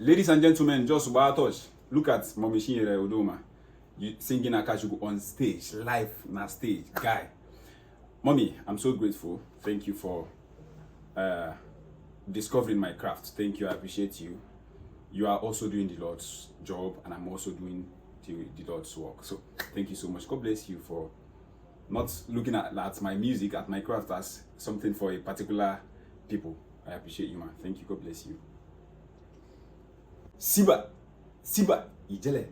Ladies and gentlemen, just about touch. Look at Mommy Chinyere Udoma. You singing Akachukwu on stage, live na stage, guy. Mommy, I'm so grateful. Thank you for discovering my craft. Thank you, I appreciate you. You are also doing the Lord's job, and I'm also doing the Lord's work. So thank you so much. God bless you for not looking at my music, at my craft as something for a particular people. I appreciate you, man. Thank you. God bless you. Siba, Ijele.